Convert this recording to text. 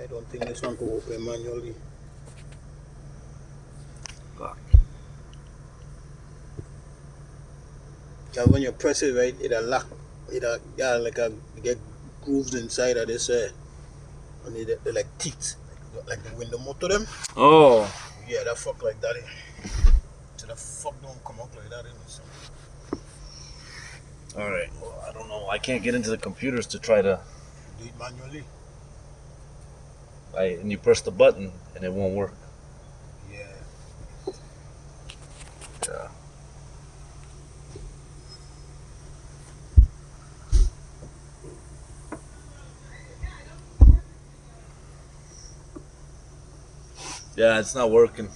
I don't think this one could open manually. Cause when you press it right, it'll lock. It'll get grooves inside of this and they're like teeth. Like the window motor them. Oh. Yeah, that fuck like that. So the fuck don't come out like that in so. Alright. Well, I don't know. I can't get into the computers to try to Do it manually. and you press the button and it won't work. Yeah. Yeah. Yeah, it's not working.